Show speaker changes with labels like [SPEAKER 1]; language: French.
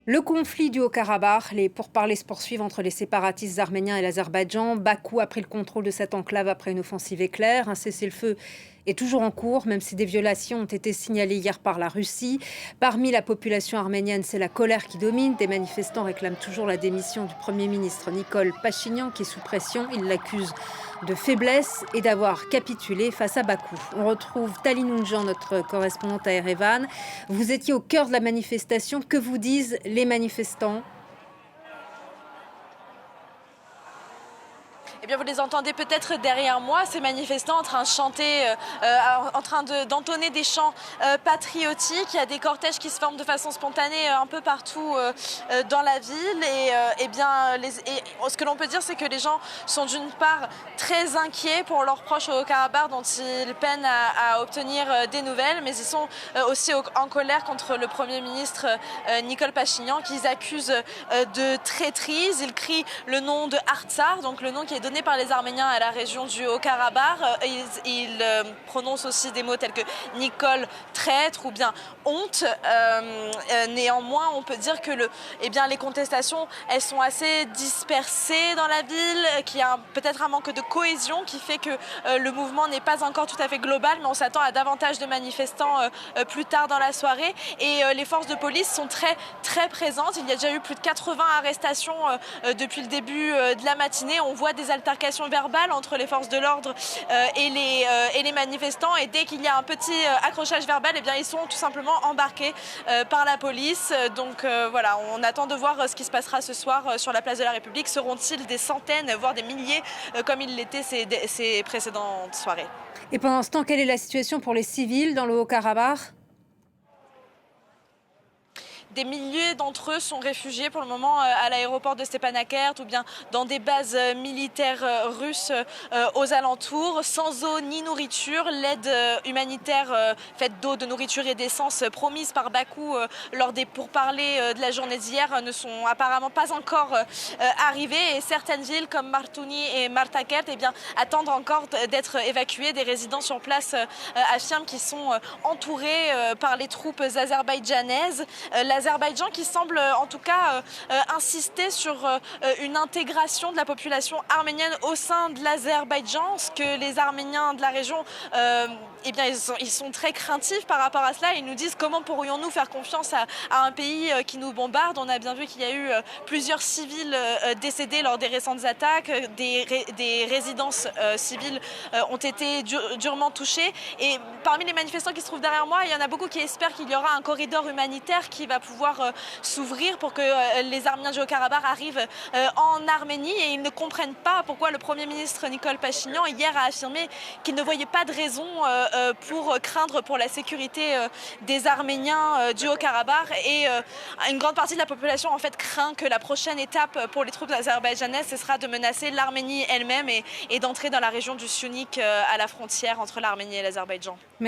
[SPEAKER 1] Le conflit du Haut-Karabakh, les pourparlers se poursuivent entre les séparatistes arméniens et l'Azerbaïdjan. Bakou a pris le contrôle de cette enclave après une offensive éclair. Un cessez-le-feu est toujours en cours, même si des violations ont été signalées hier par la Russie. Parmi la population arménienne, c'est la colère qui domine. Des manifestants réclament toujours la démission du Premier ministre Nicole Pachinian, qui est sous pression. Ils l'accusent de faiblesse et d'avoir capitulé face à Bakou. On retrouve Taline Ounjan, notre correspondante à Erevan. Vous étiez au cœur de la manifestation. Que vous disent les manifestants ?
[SPEAKER 2] Eh bien, vous les entendez peut-être derrière moi, ces manifestants en train de chanter, en train d'entonner des chants patriotiques. Il y a des cortèges qui se forment de façon spontanée un peu partout dans la ville. Ce que l'on peut dire, c'est que les gens sont d'une part très inquiets pour leurs proches au Haut-Karabakh, dont ils peinent à obtenir des nouvelles, mais ils sont aussi en colère contre le Premier ministre Nicole Pachinian, qu'ils accusent de traîtrise. Ils crient le nom de Artsakh, donc le nom qui est donné par les Arméniens à la région du Haut-Karabakh. Ils prononcent aussi des mots tels que Nicole traître ou bien honte. Néanmoins, on peut dire que les contestations, elles sont assez dispersées dans la ville, qu'il y a peut-être un manque de cohésion qui fait que le mouvement n'est pas encore tout à fait global, mais on s'attend à davantage de manifestants plus tard dans la soirée. Et les forces de police sont très, très présentes. Il y a déjà eu plus de 80 arrestations depuis le début de la matinée. On voit des altercations verbales entre les forces de l'ordre et les manifestants. Et dès qu'il y a un petit accrochage verbal, eh bien, ils sont tout simplement embarqués par la police. Donc voilà, on attend de voir ce qui se passera ce soir sur la place de la République. Seront-ils des centaines, voire des milliers, comme ils l'étaient ces précédentes soirées?
[SPEAKER 1] Et pendant ce temps, quelle est la situation pour les civils dans le Haut-Karabakh ?
[SPEAKER 2] Des milliers d'entre eux sont réfugiés pour le moment à l'aéroport de Stepanakert ou bien dans des bases militaires russes aux alentours, sans eau ni nourriture. L'aide humanitaire faite d'eau, de nourriture et d'essence promise par Bakou lors des pourparlers de la journée d'hier ne sont apparemment pas encore arrivées. Et certaines villes comme Martouni et Martakert attendent encore d'être évacuées. Des résidents sur place affirment qu'ils sont entourés par les troupes azerbaïdjanaises. L'Azerbaïdjan qui semble en tout cas insister sur une intégration de la population arménienne au sein de l'Azerbaïdjan, ce que les Arméniens de la région ils sont très craintifs par rapport à cela. Ils nous disent comment pourrions-nous faire confiance à un pays qui nous bombarde. On a bien vu qu'il y a eu plusieurs civils décédés lors des récentes attaques. Des résidences civiles ont été durement touchées. Et parmi les manifestants qui se trouvent derrière moi, il y en a beaucoup qui espèrent qu'il y aura un corridor humanitaire qui va pouvoir s'ouvrir pour que les Arméniens du Haut-Karabakh arrivent en Arménie. Et ils ne comprennent pas pourquoi le Premier ministre Nicole Pachinian hier a affirmé qu'il ne voyait pas de raison pour craindre pour la sécurité des Arméniens du Haut-Karabakh. Et une grande partie de la population en fait craint que la prochaine étape pour les troupes azerbaïdjanaises, ce sera de menacer l'Arménie elle-même et d'entrer dans la région du Syunik à la frontière entre l'Arménie et l'Azerbaïdjan.